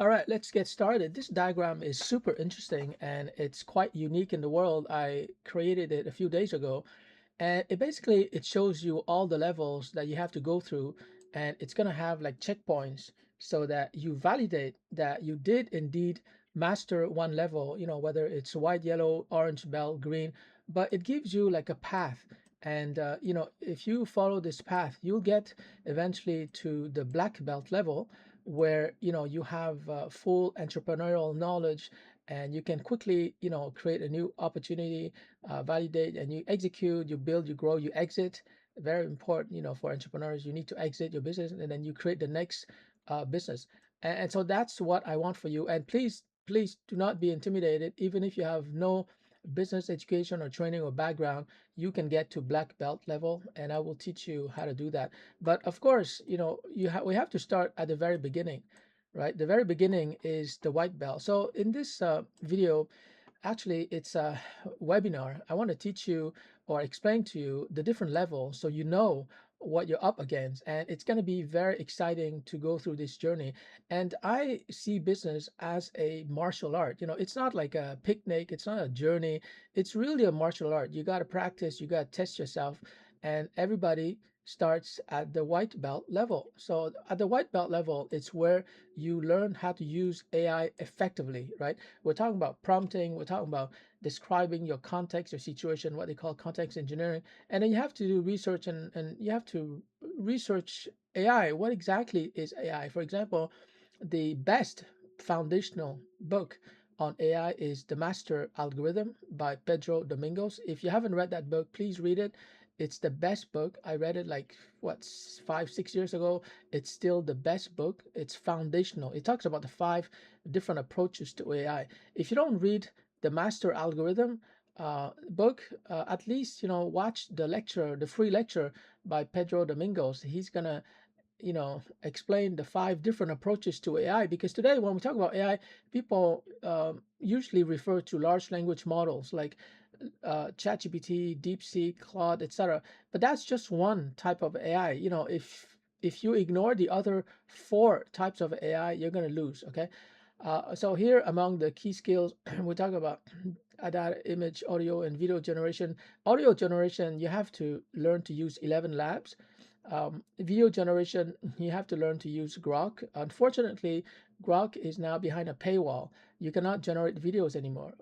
All right, let's get started. This diagram is super interesting and it's quite unique in the world. I created it a few days ago, and it shows you all the levels that you have to go through, and it's going to have like checkpoints so that you validate that you did indeed master one level, whether it's white, yellow, orange, belt, green, but it gives you like a path. And if you follow this path, you'll get eventually to the black belt level, where you have full entrepreneurial knowledge, and you can quickly create a new opportunity, validate, and you execute, you build, you grow, you exit. Very important, for entrepreneurs. You need to exit your business and then you create the next business. And so that's what I want for you. And please do not be intimidated. Even if you have no business education or training or background, you can get to black belt level, and I will teach you how to do that. But of course, we have to start at the very beginning, right? The very beginning is the white belt. So in this video, actually, it's a webinar. I want to teach you or explain to you the different levels so you know what you're up against. And it's going to be very exciting to go through this journey. And I see business as a martial art. It's not like a picnic, it's not a journey. It's really a martial art. You got to practice, you got to test yourself. And everybody starts at the white belt level. So at the white belt level, it's where you learn how to use AI effectively, right? We're talking about prompting, we're talking about describing your context, your situation, what they call context engineering. And then you have to do research, and you have to research AI. What exactly is AI? For example, the best foundational book on AI is The Master Algorithm by Pedro Domingos. If you haven't read that book, please read it. It's the best book. I read it like what, 5, 6 years ago. It's still the best book. It's foundational. It talks about the 5 different approaches to AI. If you don't read the Master Algorithm book, at least watch the lecture, the free lecture by Pedro Domingos. He's gonna explain the 5 different approaches to AI, because today when we talk about AI, people usually refer to large language models like ChatGPT, DeepSeek, Claude, etc. But that's just one type of AI. If you ignore the other 4 types of AI, you're going to lose. Okay. So here among the key skills, we talk about data, image, audio, and video generation. Audio generation, you have to learn to use 11 Labs. Video generation, you have to learn to use Grok. Unfortunately, Grok is now behind a paywall. You cannot generate videos anymore.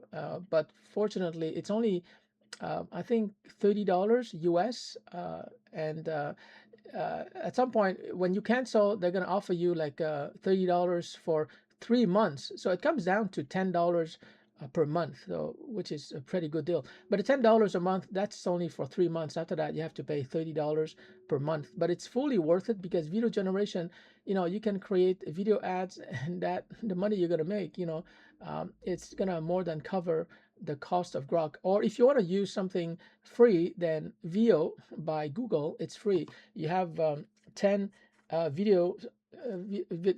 But fortunately, it's only, I think, $30 US. And at some point, when you cancel, they're going to offer you like $30 for 3 months. So it comes down to $10 per month, so, which is a pretty good deal. But the $10 a month, that's only for 3 months. After that, you have to pay $30 per month. But it's fully worth it, because video generation, you can create video ads, and that the money you're gonna make, it's gonna more than cover the cost of Grok. Or if you want to use something free, then Veo by Google, it's free. You have 10 video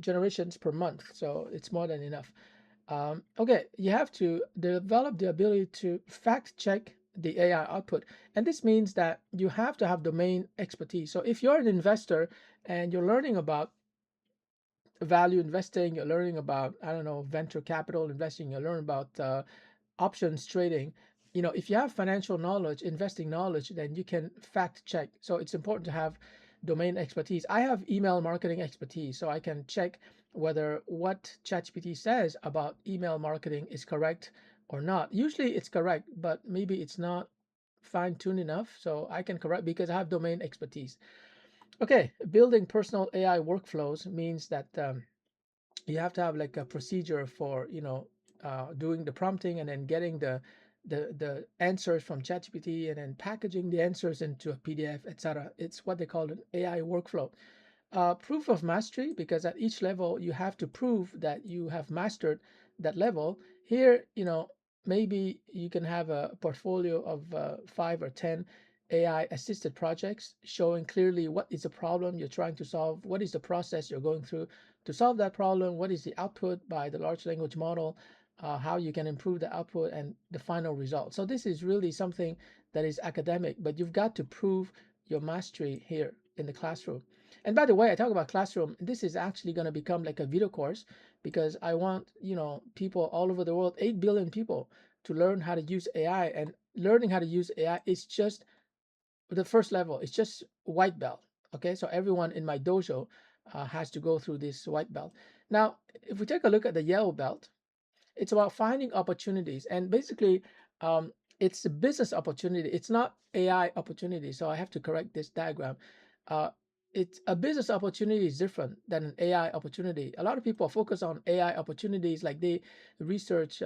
generations per month, so it's more than enough. Okay, you have to develop the ability to fact check the AI output. And this means that you have to have domain expertise. So if you're an investor and you're learning about value investing, you're learning about, I don't know, venture capital investing, you're learning about options trading, if you have financial knowledge, investing knowledge, then you can fact check. So it's important to have domain expertise. I have email marketing expertise, so I can check whether what ChatGPT says about email marketing is correct or not. Usually it's correct, but maybe it's not fine-tuned enough, so I can correct because I have domain expertise. Okay, building personal AI workflows means that you have to have like a procedure for doing the prompting and then getting the answers from ChatGPT and then packaging the answers into a PDF, etc. It's what they call an AI workflow. Proof of mastery, because at each level you have to prove that you have mastered that level. Here, maybe you can have a portfolio of 5 or 10 AI assisted projects showing clearly what is the problem you're trying to solve, what is the process you're going through to solve that problem, what is the output by the large language model, how you can improve the output and the final result. So this is really something that is academic, but you've got to prove your mastery here in the classroom. And by the way, I talk about classroom. This is actually going to become like a video course, because I want, people all over the world, 8 billion people, to learn how to use AI. And learning how to use AI is just the first level. It's just white belt. Okay, so everyone in my dojo has to go through this white belt. Now, if we take a look at the yellow belt, it's about finding opportunities, and basically, um, it's a business opportunity. It's not AI opportunity. So I have to correct this diagram. Uh, it's a business opportunity is different than an AI opportunity. A lot of people focus on AI opportunities, like they research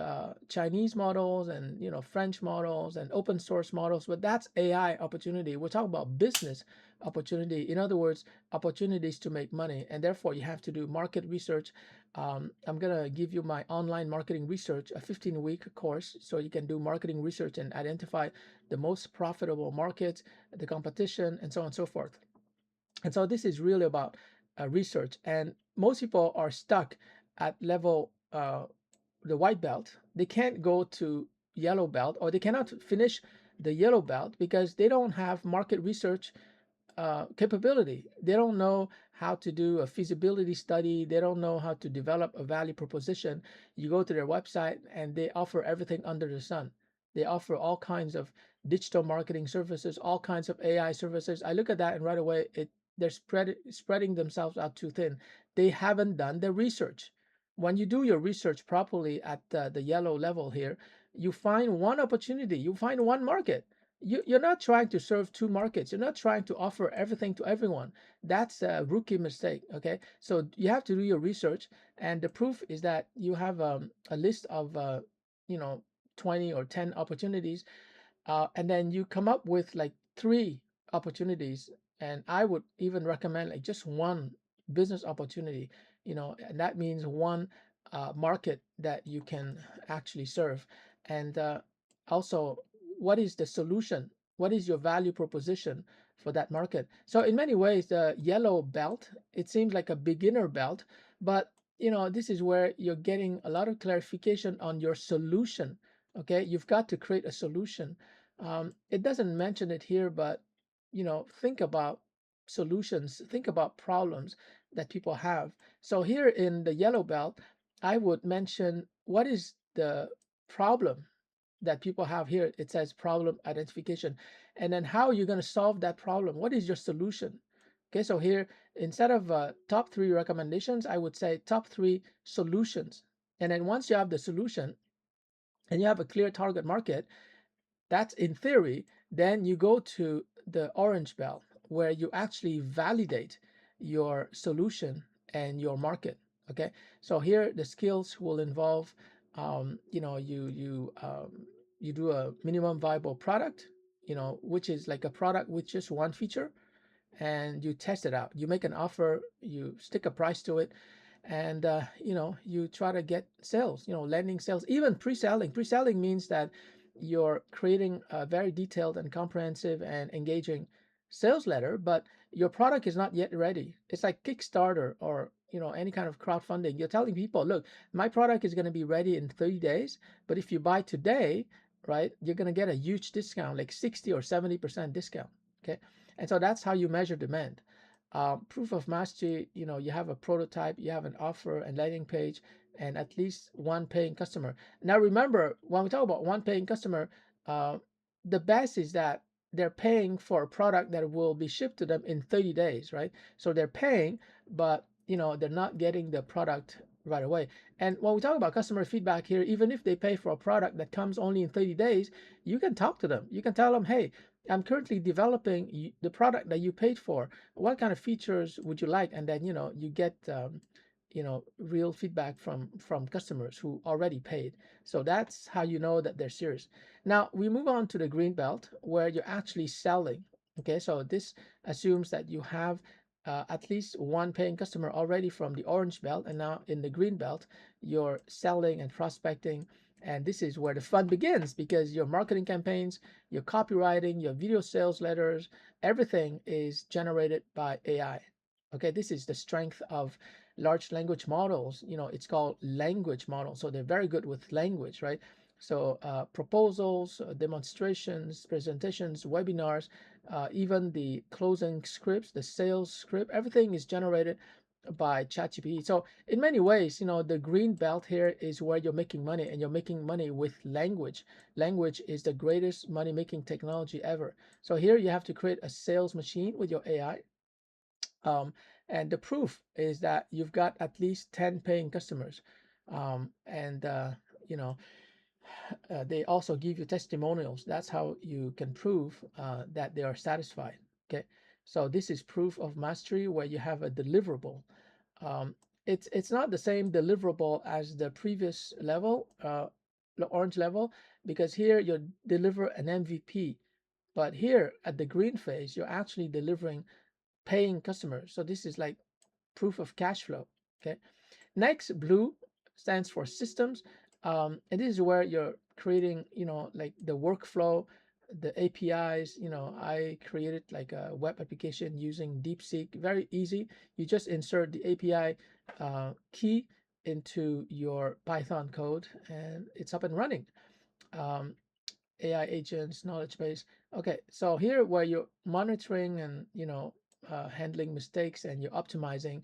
Chinese models and French models and open source models, but that's AI opportunity. We're talking about business opportunity. In other words, opportunities to make money, and therefore you have to do market research. I'm gonna give you my online marketing research, a 15-week course, so you can do marketing research and identify the most profitable markets, the competition, and so on and so forth. And so this is really about research. And most people are stuck at level the white belt. They can't go to yellow belt, or they cannot finish the yellow belt because they don't have market research capability. They don't know how to do a feasibility study. They don't know how to develop a value proposition. You go to their website and they offer everything under the sun. They offer all kinds of digital marketing services, all kinds of AI services. I look at that and right away they're spreading themselves out too thin. They haven't done the research. When you do your research properly at the yellow level here, you find one opportunity, you find one market. You're not trying to serve two markets. You're not trying to offer everything to everyone. That's a rookie mistake. Okay, so you have to do your research, and the proof is that you have a list of you know 20 or 10 opportunities, and then you come up with like three opportunities. And I would even recommend like just one business opportunity, and that means one market that you can actually serve. And also, what is the solution? What is your value proposition for that market? So in many ways, the yellow belt, it seems like a beginner belt, but this is where you're getting a lot of clarification on your solution. Okay, you've got to create a solution. It doesn't mention it here, but think about solutions, think about problems that people have. So here in the yellow belt, I would mention what is the problem that people have here. It says problem identification, and then how you're going to solve that problem. What is your solution? Okay, so here, instead of top three recommendations, I would say top three solutions. And then once you have the solution and you have a clear target market, that's in theory. Then you go to the orange belt, where you actually validate your solution and your market. Okay, so here the skills will involve, you do a minimum viable product, which is like a product with just one feature, and you test it out. You make an offer, you stick a price to it, and you try to get sales. Landing sales, even pre-selling. Pre-selling means that you're creating a very detailed and comprehensive and engaging sales letter, but your product is not yet ready. It's like Kickstarter or any kind of crowdfunding. You're telling people, look, my product is going to be ready in 30 days, but if you buy today, right, you're going to get a huge discount, like 60 or 70% discount. Okay, and so that's how you measure demand. Proof of mastery, you have a prototype, you have an offer and landing page, and at least one paying customer. Now, remember, when we talk about one paying customer, uh, the best is that they're paying for a product that will be shipped to them in 30 days, right? So they're paying, but they're not getting the product right away. And when we talk about customer feedback here, even if they pay for a product that comes only in 30 days, you can talk to them. You can tell them, hey, I'm currently developing the product that you paid for. What kind of features would you like? And then you get real feedback from customers who already paid. So that's how you know that they're serious. Now we move on to the green belt, where you're actually selling. Okay, so this assumes that you have at least one paying customer already from the orange belt, and now in the green belt you're selling and prospecting. And this is where the fun begins, because your marketing campaigns, your copywriting, your video sales letters, everything is generated by AI. Okay, this is the strength of large language models. It's called language models, so they're very good with language, right? So proposals, demonstrations, presentations, webinars, even the closing scripts, the sales script, everything is generated by ChatGPT. So in many ways, the green belt here is where you're making money, and you're making money with language. Language is the greatest money making technology ever. So here you have to create a sales machine with your AI. Um, and the proof is that you've got at least 10 paying customers. And you know, they also give you testimonials. That's how you can prove that they are satisfied. Okay, so this is proof of mastery where you have a deliverable. um, it's not the same deliverable as the previous level, the orange level, because here you deliver an MVP, but here at the green phase you're actually delivering paying customers. So this is like proof of cash flow. Okay, next, blue stands for systems, and this is where you're creating, like the workflow, the APIs. I created like a web application using DeepSeek. Very easy. You just insert the API key into your Python code, and it's up and running. Um, AI agents, knowledge base. Okay, so here where you're monitoring and handling mistakes, and you're optimizing,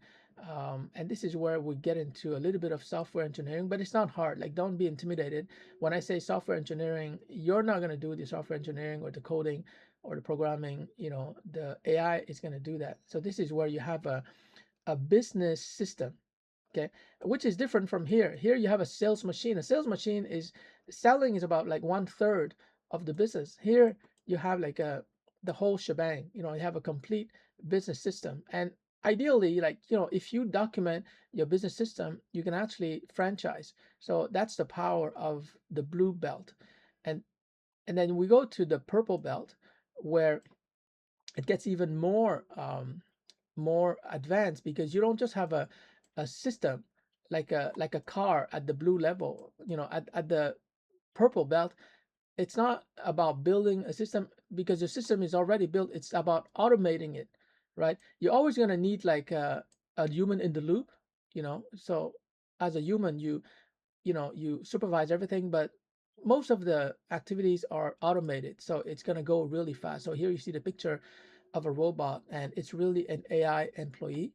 and this is where we get into a little bit of software engineering, but it's not hard. Like, don't be intimidated when I say software engineering. You're not going to do the software engineering or the coding or the programming. The AI is going to do that. So this is where you have a business system. Okay, which is different from here. Here you have a sales machine. A sales machine is selling is about like 1/3 of the business. Here you have like the whole shebang. You have a complete business system. And ideally, like, if you document your business system, you can actually franchise. So that's the power of the blue belt. And and then we go to the purple belt, where it gets even more advanced, because you don't just have a system like a car at the blue level. At the purple belt, it's not about building a system, because the system is already built. It's about automating it, right? You're always going to need like a human in the loop. So as a human, you supervise everything, but most of the activities are automated, so it's going to go really fast. So here you see the picture of a robot, and it's really an AI employee,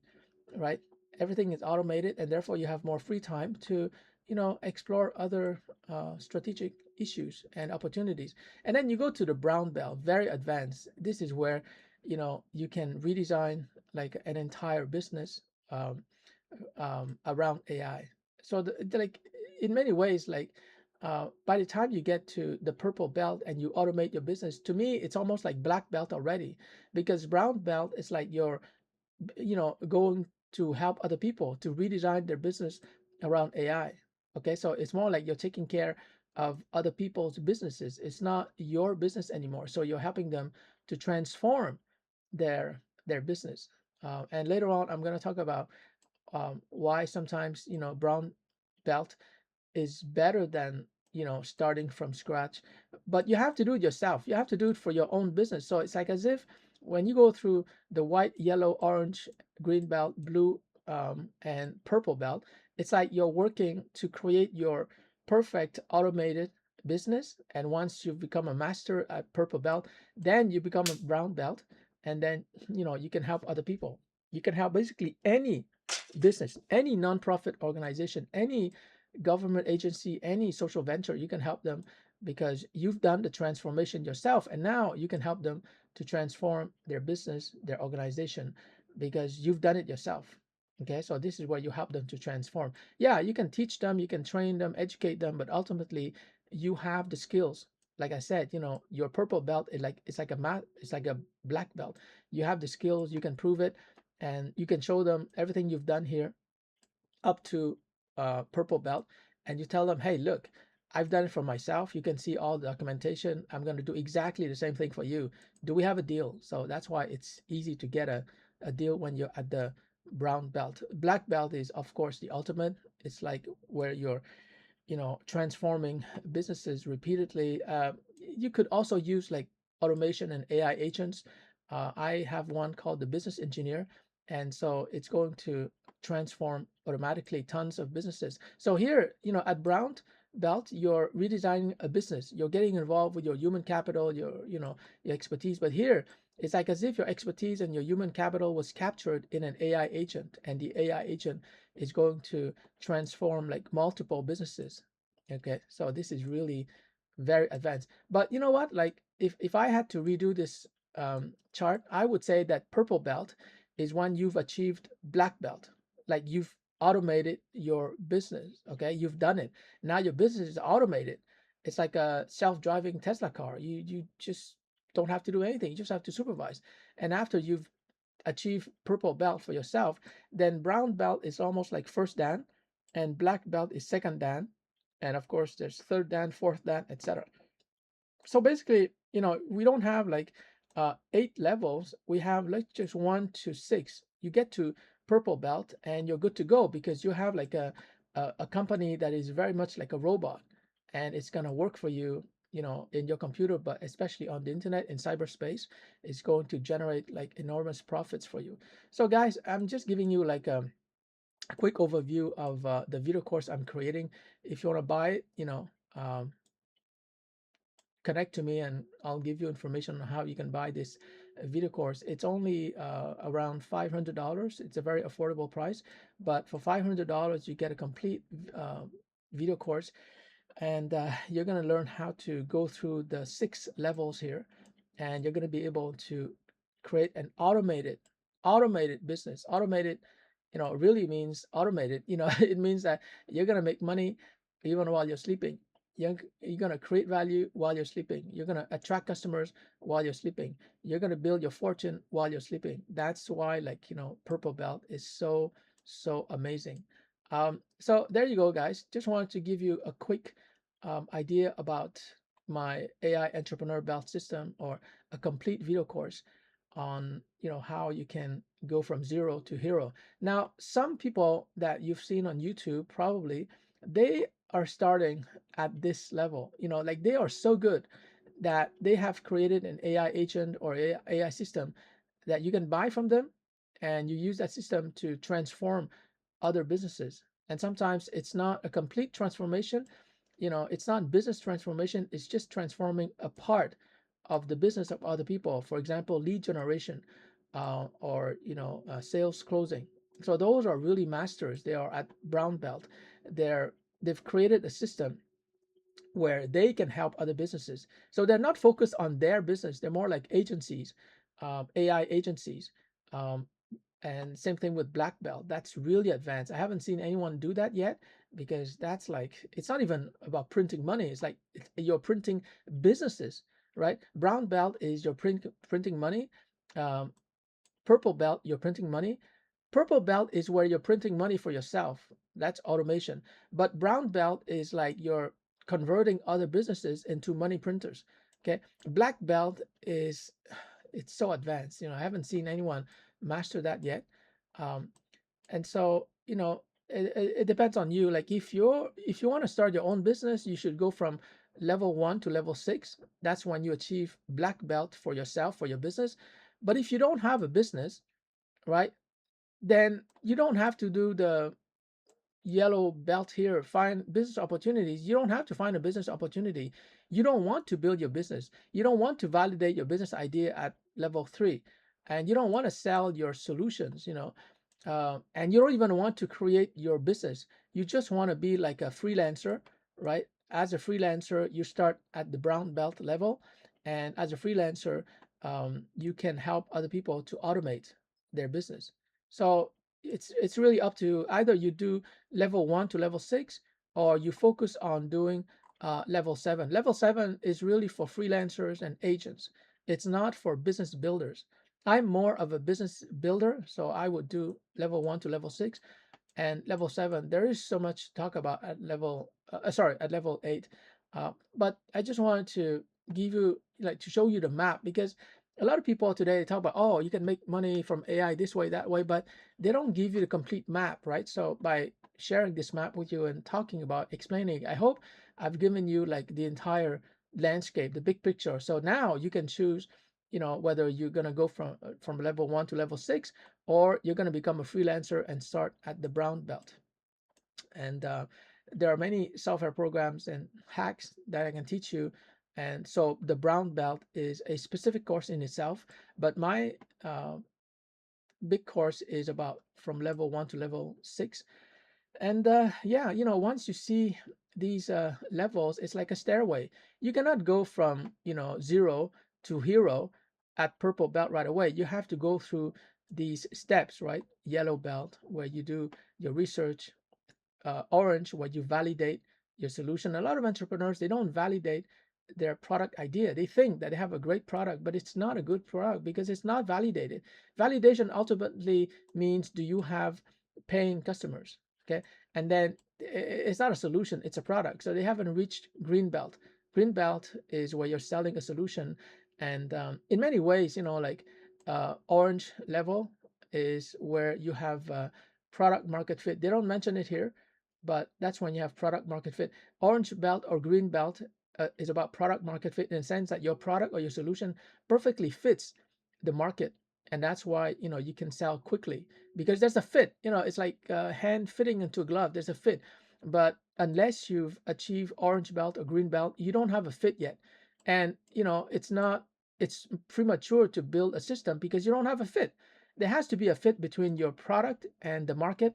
right? Everything is automated, and therefore you have more free time to explore other strategic issues and opportunities. And then you go to the brown belt, very advanced. This is where you can redesign like an entire business um, around AI. So like, in many ways, like, by the time you get to the purple belt and you automate your business, to me it's almost like black belt already, because brown belt is like you're going to help other people to redesign their business around AI. Okay, so it's more like you're taking care of other people's businesses. It's not your business anymore. So you're helping them to transform their business. And later on, I'm going to talk about why sometimes brown belt is better than starting from scratch. But you have to do it yourself. You have to do it for your own business. So it's like as if when you go through the white, yellow, orange, green belt, blue, and purple belt, it's like you're working to create your perfect automated business. And once you've become a master at purple belt, then you become a brown belt, and then you can help other people. You can help basically any business, any nonprofit organization, any government agency, any social venture. You can help them because you've done the transformation yourself, and now you can help them to transform their business, their organization, because you've done it yourself. Okay, so this is where you help them to transform. Yeah, you can teach them, you can train them, educate them, but ultimately you have the skills. Like I said, your purple belt is like it's like a it's like a black belt. You have the skills, you can prove it, and you can show them everything you've done here up to purple belt, and you tell them, hey, look, I've done it for myself. You can see all the documentation. I'm going to do exactly the same thing for you. Do we have a deal? So that's why it's easy to get a deal when you're at the brown belt. Black belt is, of course, the ultimate. It's like where you're transforming businesses repeatedly. You could also use like automation and AI agents. I have one called the business engineer, and so it's going to transform automatically tons of businesses. So here, at brown belt, you're redesigning a business. You're getting involved with your human capital, your expertise. But here It's like as if your expertise and your human capital was captured in an AI agent, and the AI agent is going to transform like multiple businesses. Okay, so this is really very advanced. But you know what? Like if I had to redo this chart, I would say that purple belt is when you've achieved black belt. Like you've automated your business. Okay, you've done it. Now your business is automated. It's like a self-driving Tesla car. You just don't have to do anything. You just have to supervise. And after you've achieved purple belt for yourself, then brown belt is almost like first dan, and black belt is second dan, and of course there's third dan, fourth dan, etc. So basically, we don't have like 8 levels. We have like just 1 to 6. You get to purple belt and you're good to go because you have like a company that is very much like a robot, and it's gonna work for you, in your computer, but especially on the internet in cyberspace, it's going to generate like enormous profits for you. So guys, I'm just giving you like a quick overview of the video course I'm creating. If you want to buy it, connect to me and I'll give you information on how you can buy this video course. It's only around $500. It's a very affordable price, but for $500, you get a complete video course, and you're going to learn how to go through the 6 levels here, and you're going to be able to create an automated business. Automated, really means automated. It means that you're going to make money even while you're sleeping. You're going to create value while you're sleeping. You're going to attract customers while you're sleeping. You're going to build your fortune while you're sleeping. That's why, like, purple belt is so amazing. So there you go, guys. Just wanted to give you a quick idea about my AI entrepreneur belt system, or a complete video course on how you can go from zero to hero. Now, some people that you've seen on YouTube, probably they are starting at this level. Like they are so good that they have created an AI agent or AI system that you can buy from them, and you use that system to transform other businesses. And sometimes it's not a complete transformation. It's not business transformation, it's just transforming a part of the business of other people. For example, lead generation, or sales closing. So those are really masters. They are at brown belt. They've created a system where they can help other businesses. So they're not focused on their business. They're more like agencies, AI agencies. Um, and same thing with black belt. That's really advanced. I haven't seen anyone do that yet, because that's like, it's not even about printing money. It's like you're printing businesses, right? Brown belt is you're printing money. Um, Purple belt, you're printing money. Purple belt is where you're printing money for yourself. That's automation. But brown belt is like you're converting other businesses into money printers. Okay. Black belt is, it's so advanced. I haven't seen anyone master that yet. Um, and so, it depends on you. Like if you want to start your own business, you should go from level 1 to level 6. That's when you achieve black belt for yourself, for your business. But if you don't have a business, right, then you don't have to do the yellow belt here, find business opportunities. You don't have to find a business opportunity. You don't want to build your business. You don't want to validate your business idea at level 3, and you don't want to sell your solutions, and you don't even want to create your business. You just want to be like a freelancer, right? As a freelancer, you start at the brown belt level, and as a freelancer, you can help other people to automate their business. So it's really up to, either you do level 1 to level 6, or you focus on doing level 7. Level 7 is really for freelancers and agents. It's not for business builders. I'm more of a business builder, so I would do level 1 to level 6. And level 7, there is so much to talk about at at level 8. But I just wanted to give you, like, to show you the map, because a lot of people today talk about, oh, you can make money from AI this way, that way, but they don't give you the complete map, right? So by sharing this map with you and talking about, explaining, I hope I've given you like the entire landscape, the big picture. So now you can choose, whether you're going to go from level 1 to level 6, or you're going to become a freelancer and start at the brown belt. And there are many software programs and hacks that I can teach you And so the brown belt is a specific course in itself, but my uh, big course is about from level 1 to level 6. And yeah, once you see these levels, it's like a stairway. You cannot go from, 0 to hero at purple belt right away. You have to go through these steps, right? Yellow belt, where you do your research. Orange, where you validate your solution. A lot of entrepreneurs, they don't validate their product idea. They think that they have a great product, but it's not a good product because it's not validated. Validation ultimately means, do you have paying customers? Okay. And then it's not a solution, it's a product. So they haven't reached green belt. Green belt is where you're selling a solution. And in many ways, like orange level is where you have product market fit. They don't mention it here, but that's when you have product market fit. Orange belt or green belt is about product market fit in the sense that your product or your solution perfectly fits the market, and that's why you can sell quickly because there's a fit. It's like hand fitting into a glove. There's a fit, but unless you've achieved orange belt or green belt, you don't have a fit yet, and it's not. It's premature to build a system because you don't have a fit. There has to be a fit between your product and the market,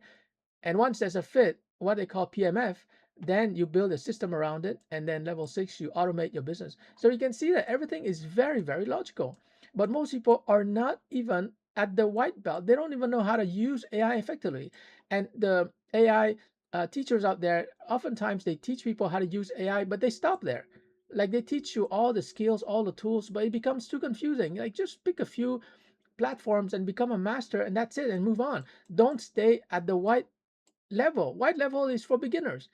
and once there's a fit, what they call PMF, then you build a system around it. And then level 6, you automate your business. So you can see that everything is very, very logical. But most people are not even at the white belt. They don't even know how to use AI effectively. And the AI teachers out there, oftentimes they teach people how to use AI, but they stop there. Like they teach you all the skills, all the tools, but it becomes too confusing. Like just pick a few platforms and become a master, and that's it, and move on. Don't stay at the white level. White level is for beginners.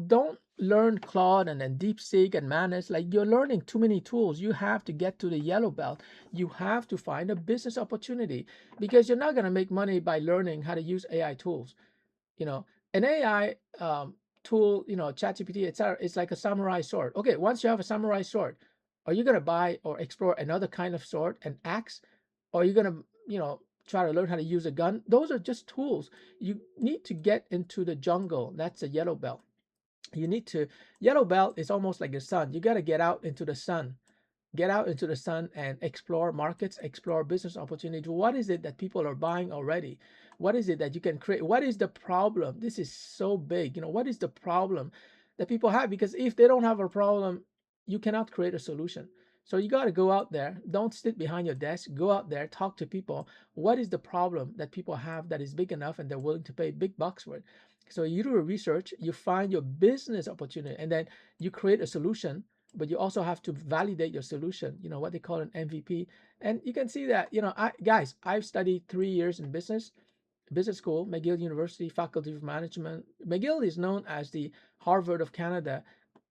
Don't learn Claude and then DeepSeek and Manus. Like you're learning too many tools. You have to get to the yellow belt. You have to find a business opportunity because you're not going to make money by learning how to use AI tools. You know, an AI tool, ChatGPT, etc. It's like a samurai sword. Okay, once you have a samurai sword, are you going to buy or explore another kind of sword, an axe? Or are you going to, try to learn how to use a gun? Those are just tools. You need to get into the jungle. That's a yellow belt. You need to, yellow belt is almost like the sun. You got to get out into the sun. Get out into the sun and explore markets, explore business opportunities. What is it that people are buying already? What is it that you can create? What is the problem? This is so big. What is the problem that people have? Because if they don't have a problem, you cannot create a solution. So you got to go out there. Don't sit behind your desk. Go out there, talk to people. What is the problem that people have that is big enough and they're willing to pay big bucks for it? So you do a research, you find your business opportunity, and then you create a solution, but you also have to validate your solution, what they call an MVP. And you can see that, I've studied 3 years in business school, McGill University, Faculty of Management. McGill is known as the Harvard of Canada.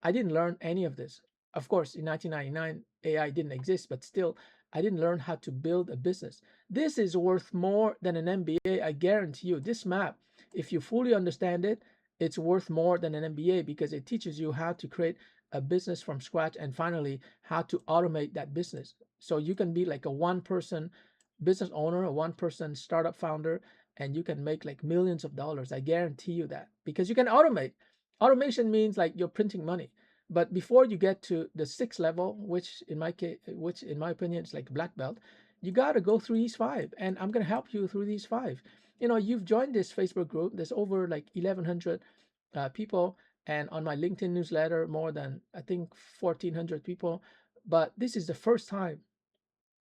I didn't learn any of this. Of course, in 1999, AI didn't exist, but still, I didn't learn how to build a business. This is worth more than an MBA. I guarantee you, this map, if you fully understand it, it's worth more than an MBA because it teaches you how to create a business from scratch and finally how to automate that business. So you can be like a one person business owner, a one person startup founder, and you can make like millions of dollars. I guarantee you that because you can automate. Automation means like you're printing money. But before you get to the sixth level, which in my opinion is like black belt, you got to go through these five, and I'm gonna help you through these five. You've joined this Facebook group. There's over like 1,100 people, and on my LinkedIn newsletter, more than I think 1,400 people. But this is the first time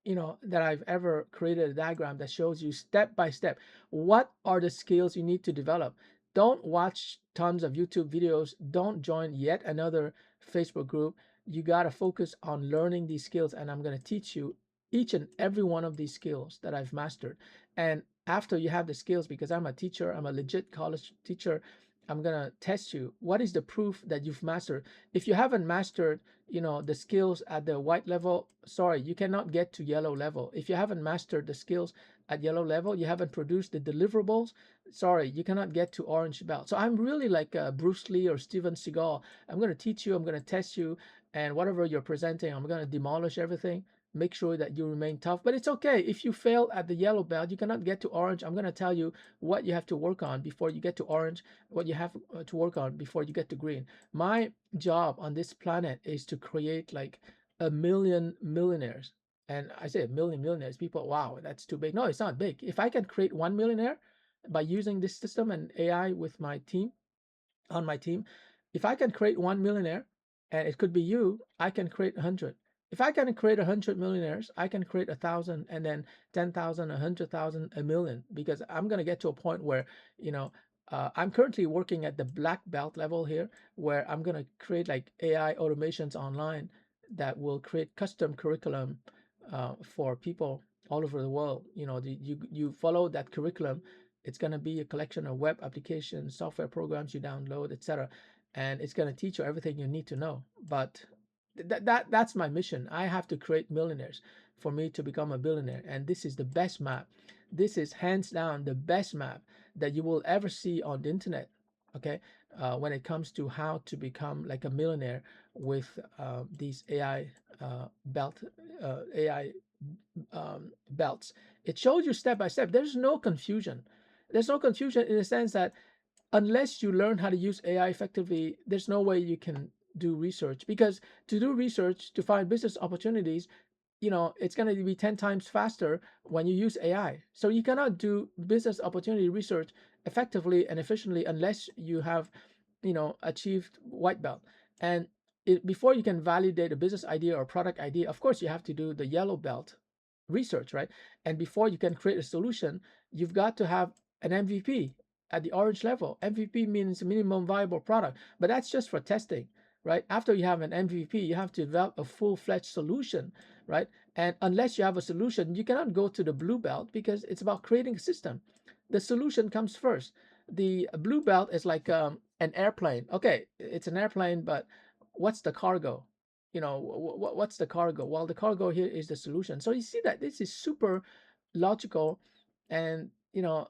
that I've ever created a diagram that shows you step by step what are the skills you need to develop. Don't watch tons of YouTube videos. Don't join yet another Facebook group. You got to focus on learning these skills, and I'm going to teach you each and every one of these skills that I've mastered. And after you have the skills, because I'm a teacher, I'm a legit college teacher, I'm going to test you. What is the proof that you've mastered? If you haven't mastered the skills at the white level, sorry, you cannot get to yellow level. If you haven't mastered the skills at yellow level, you haven't produced the deliverables, sorry, you cannot get to orange belt. So I'm really like Bruce Lee or Steven Seagal. I'm going to teach you, I'm going to test you, and whatever you're presenting, I'm going to demolish everything. make sure that you remain tough. But it's okay if you fail at the yellow belt, you cannot get to orange. I'm going to tell you what you have to work on before you get to orange, what you have to work on before you get to green. My job on this planet is to create like a million millionaires. And I say a million millionaires. People, wow, that's too big. No, it's not big. If I can create one millionaire by using this system and AI with my team, on my team, if I can create one millionaire, and it could be you, I can create 100. If I can create 100 millionaires, I can create 1,000, and then 10,000, 100,000, a million, because I'm gonna get to a point where, you know, I'm currently working at the black belt level here, where I'm gonna create like AI automations online that will create custom curriculum for people all over the world. You follow that curriculum, it's going to be a collection of web applications, software programs you download, etc. And it's going to teach you everything you need to know. But that's my mission. I have to create millionaires for me to become a billionaire. And this is the best map. This is hands down the best map that you will ever see on the internet. Okay, when it comes to how to become like a millionaire with these AI belts. It shows you step by step. There's no confusion. There's no confusion in the sense that unless you learn how to use AI effectively, there's no way you can do research. Because to do research, to find business opportunities, it's going to be 10 times faster when you use AI. So you cannot do business opportunity research effectively and efficiently unless you have, achieved white belt. And before you can validate a business idea or product idea, of course, you have to do the yellow belt research, right? And before you can create a solution, you've got to have an MVP at the orange level. MVP means minimum viable product, but that's just for testing, right? After you have an MVP, you have to develop a full-fledged solution, right? And unless you have a solution, you cannot go to the blue belt because it's about creating a system. The solution comes first. The blue belt is like an airplane. Okay, it's an airplane, but what's the cargo? What's the cargo? Well, the cargo here is the solution. So you see that this is super logical. And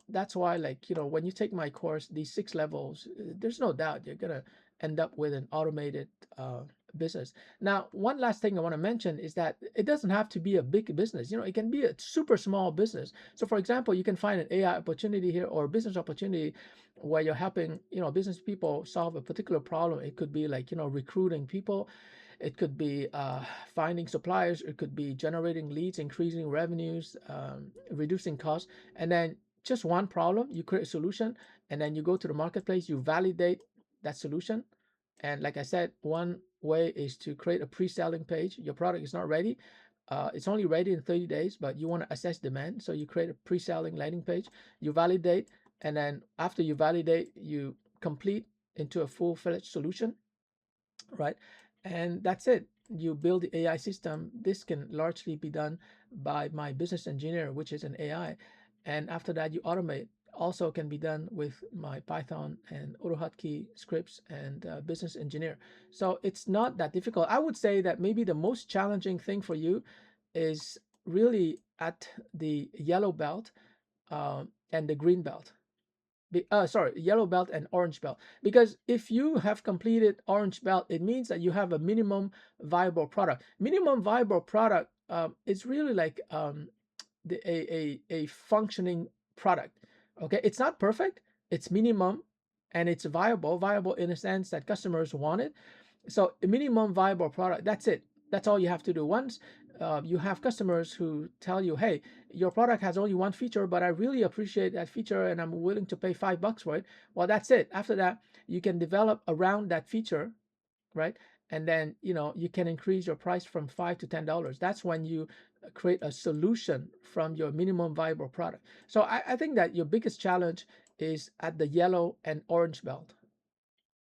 that's why, like, when you take my course, these 6 levels, there's no doubt you're gonna end up with an automated business. Now, one last thing I want to mention is that it doesn't have to be a big business. It can be a super small business. So for example, you can find an AI opportunity here or a business opportunity where you're helping business people solve a particular problem. It could be like recruiting people, it could be finding suppliers, it could be generating leads, increasing revenues, reducing costs. And then just one problem, you create a solution, and then you go to the marketplace, you validate that solution. And like I said, one way is to create a pre-selling page. Your product is not ready. It's only ready in 30 days, but you want to assess demand. So you create a pre-selling landing page, you validate, and then after you validate, you complete into a full-fledged solution, right? And that's it. You build the AI system. This can largely be done by my business engineer, which is an AI. And after that, you automate. Also can be done with my Python and AutoHotkey scripts and business engineer. So it's not that difficult. I would say that maybe the most challenging thing for you is really at the yellow belt and the green belt. Sorry, yellow belt and orange belt. Because if you have completed orange belt, it means that you have a minimum viable product. Minimum viable product is really like a functioning product. Okay, it's not perfect. It's minimum, and it's viable. Viable in a sense that customers want it. So a minimum viable product. That's it. That's all you have to do. Once you have customers who tell you, "Hey, your product has only one feature, but I really appreciate that feature, and I'm willing to pay $5 for it." Well, that's it. After that, you can develop around that feature, right? And then you can increase your price from $5 to $10. That's when you create a solution from your minimum viable product. So I think that your biggest challenge is at the yellow and orange belt.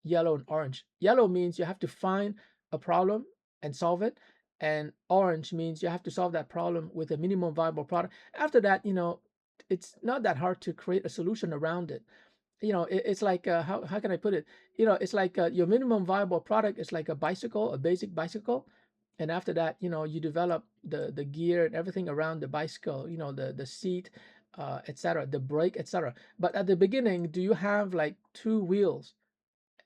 Yellow and orange. Yellow means you have to find a problem and solve it, and orange means you have to solve that problem with a minimum viable product. After that, it's not that hard to create a solution around it. It's like how can I put it? It's like your minimum viable product is like a bicycle, a basic bicycle, and after that, you develop the gear and everything around the bicycle. The seat, etc., the brake, etc. But at the beginning, do you have like two wheels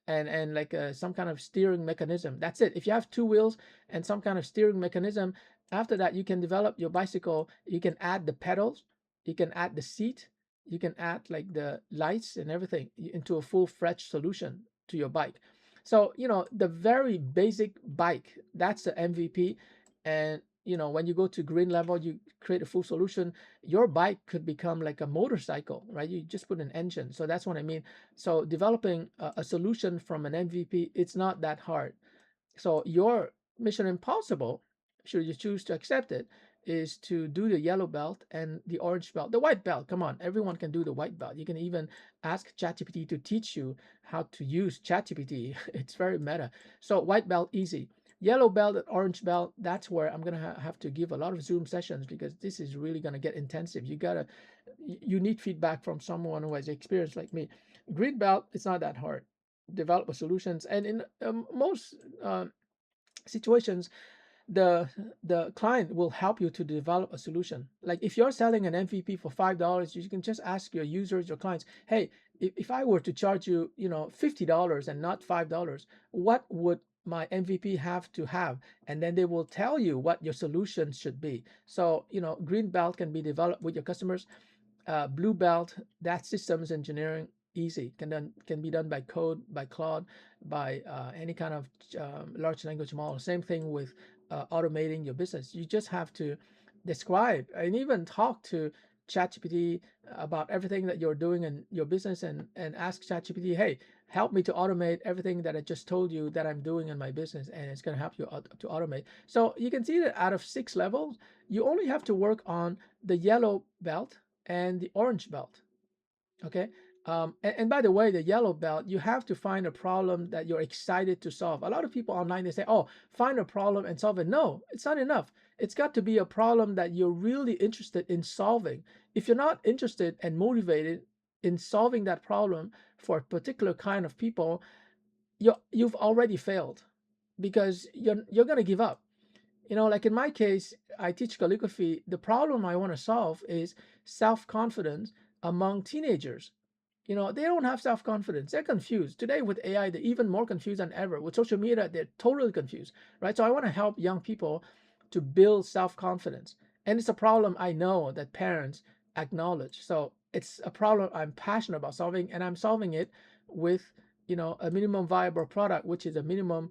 and like some kind of steering mechanism? That's it. If you have two wheels and some kind of steering mechanism, After that, you can develop your bicycle. You can add the pedals, you can add the seat, you can add like the lights and everything into a full-fledged solution to your bike. So, the very basic bike, that's the MVP. And, when you go to green level, you create a full solution. Your bike could become like a motorcycle, right? You just put an engine. So that's what I mean. So developing a solution from an MVP, it's not that hard. So your mission impossible, should you choose to accept it, is to do the yellow belt and the orange belt, the white belt. Come on, everyone can do the white belt. You can even ask ChatGPT to teach you how to use ChatGPT. It's very meta. So white belt, easy. Yellow belt and orange belt, that's where I'm gonna have to give a lot of Zoom sessions, because this is really gonna get intensive. You need feedback from someone who has experience like me. Green belt, it's not that hard. Develop solutions, and in most situations, the client will help you to develop a solution. Like if you're selling an MVP for $5, you can just ask your users, your clients, hey, if I were to charge you, $50 and not $5, what would my MVP have to have? And then they will tell you what your solution should be. So, green belt can be developed with your customers. Blue belt, that's systems engineering, easy, can be done by code, by Claude, by any kind of large language model. Same thing with automating your business. You just have to describe and even talk to ChatGPT about everything that you're doing in your business, and ask ChatGPT, hey, help me to automate everything that I just told you that I'm doing in my business, and it's going to help you to automate. So you can see that out of 6 levels, you only have to work on the yellow belt and the orange belt. Okay. And by the way, the yellow belt, you have to find a problem that you're excited to solve. A lot of people online, they say, oh, find a problem and solve it. No, it's not enough. It's got to be a problem that you're really interested in solving. If you're not interested and motivated in solving that problem for a particular kind of people, you've already failed, because you're going to give up. Like in my case, I teach calligraphy. The problem I want to solve is self-confidence among teenagers. They don't have self-confidence. They're confused. Today with AI, they're even more confused than ever. With social media, they're totally confused, right? So I want to help young people to build self-confidence. And it's a problem I know that parents acknowledge. So it's a problem I'm passionate about solving, and I'm solving it with, a minimum viable product, which is a minimum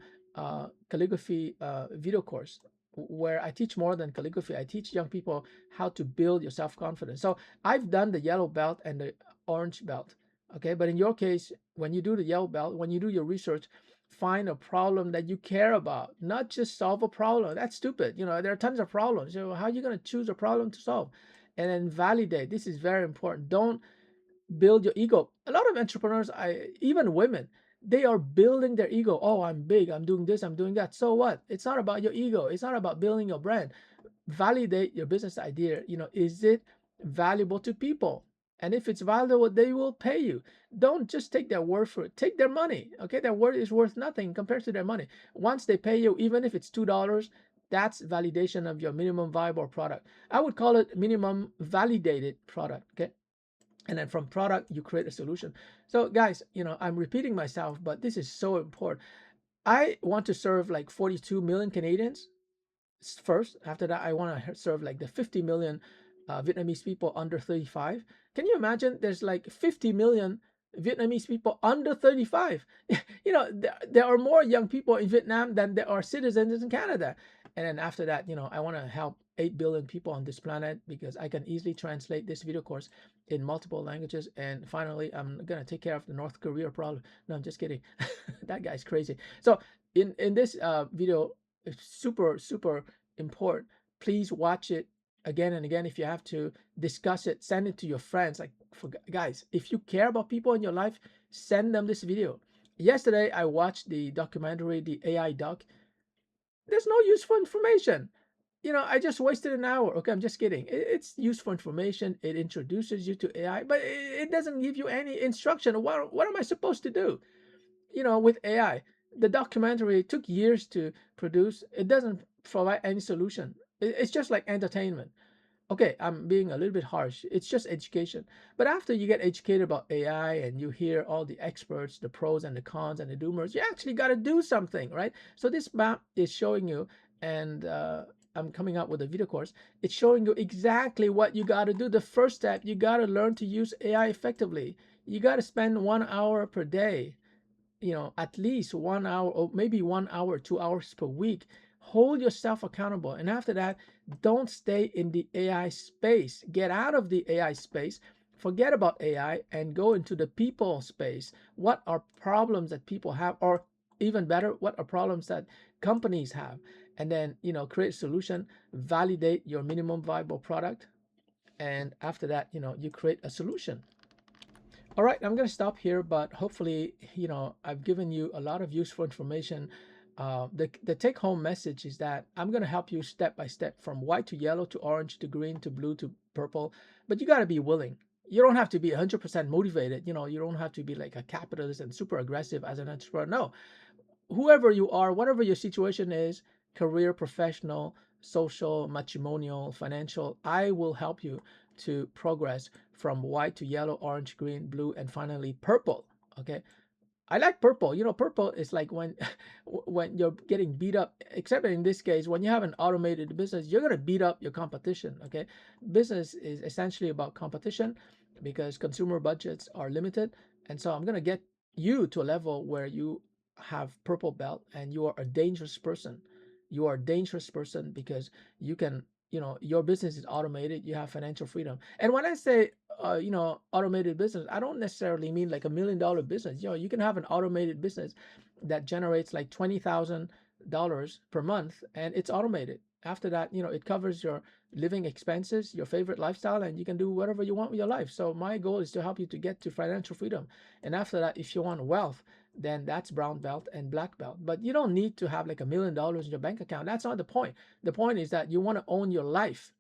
calligraphy video course, where I teach more than calligraphy. I teach young people how to build your self-confidence. So I've done the yellow belt and the orange belt. Okay, but in your case, when you do the yellow belt, when you do your research, find a problem that you care about, not just solve a problem. That's stupid. There are tons of problems. How are you going to choose a problem to solve? And then validate. This is very important. Don't build your ego. A lot of entrepreneurs, even women, they are building their ego. Oh, I'm big, I'm doing this, I'm doing that. So what? It's not about your ego. It's not about building your brand. Validate your business idea. Is it valuable to people? And if it's valuable, they will pay you. Don't just take their word for it. Take their money. Okay, their word is worth nothing compared to their money. Once they pay you, even if it's $2, that's validation of your minimum viable product. I would call it minimum validated product. Okay. And then from product, you create a solution. So guys, I'm repeating myself, but this is so important. I want to serve like 42 million Canadians first. After that, I want to serve like the 50 million Vietnamese people under 35. Can you imagine? There's like 50 million Vietnamese people under 35. There are more young people in Vietnam than there are citizens in Canada. And then after that, I want to help 8 billion people on this planet, because I can easily translate this video course in multiple languages. And finally, I'm going to take care of the North Korea problem. No, I'm just kidding. That guy's crazy. So in this video, it's super, super important. Please watch it again and again. If you have to discuss it, send it to your friends. Like, guys, if you care about people in your life, send them this video. Yesterday, I watched the documentary, the AI doc. There's no useful information. I just wasted an hour. Okay, I'm just kidding. It's useful information. It introduces you to AI, but it doesn't give you any instruction. What am I supposed to do? With AI, the documentary took years to produce. It doesn't provide any solution. It's just like entertainment. Okay, I'm being a little bit harsh. It's just education. But after you get educated about AI and you hear all the experts, the pros and the cons and the doomers, you actually got to do something, right? So this map is showing you, and I'm coming out with a video course. It's showing you exactly what you got to do. The first step, you got to learn to use AI effectively. You got to spend 1 hour per day, at least 1 hour, or maybe 1 hour, 2 hours per week. Hold yourself accountable. And after that, don't stay in the AI space. Get out of the AI space. Forget about AI and go into the people space. What are problems that people have? Or even better, what are problems that companies have? And then, create a solution, validate your minimum viable product. And after that, you create a solution. All right, I'm going to stop here, but hopefully, I've given you a lot of useful information. The take home message is that I'm going to help you step by step from white to yellow to orange to green to blue to purple, but you got to be willing. You don't have to be 100% motivated. You don't have to be like a capitalist and super aggressive as an entrepreneur. No, whoever you are, whatever your situation is, career, professional, social, matrimonial, financial, I will help you to progress from white to yellow, orange, green, blue, and finally purple. Okay. I like purple. Purple is like when when you're getting beat up, except in this case, when you have an automated business, you're gonna beat up your competition. Okay. Business is essentially about competition because consumer budgets are limited. And so I'm gonna get you to a level where you have purple belt and you are a dangerous person. You are a dangerous person because you can, your business is automated, you have financial freedom. And when I say automated business, I don't necessarily mean like $1 million business. You can have an automated business that generates like $20,000 per month and it's automated. After that, it covers your living expenses, your favorite lifestyle, and you can do whatever you want with your life. So my goal is to help you to get to financial freedom. And after that, if you want wealth, then that's brown belt and black belt. But you don't need to have like $1 million in your bank account. That's not the point. The point is that you want to own your life.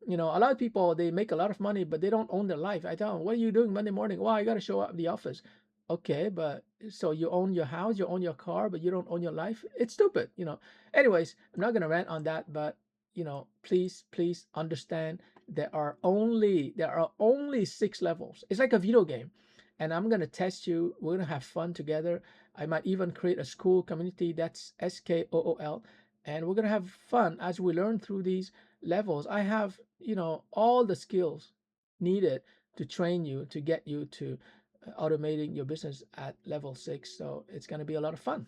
A lot of people, they make a lot of money, but they don't own their life. I tell them, what are you doing Monday morning? Well, I got to show up at the office. Okay, but so you own your house, you own your car, but you don't own your life? It's stupid. Anyways, I'm not going to rant on that, but please understand there are only 6 levels. It's like a video game. And I'm going to test you. We're going to have fun together. I might even create a school community. That's SKOOL. And we're going to have fun as we learn through these levels. I have, all the skills needed to train you, to get you to automating your business at level 6. So it's going to be a lot of fun.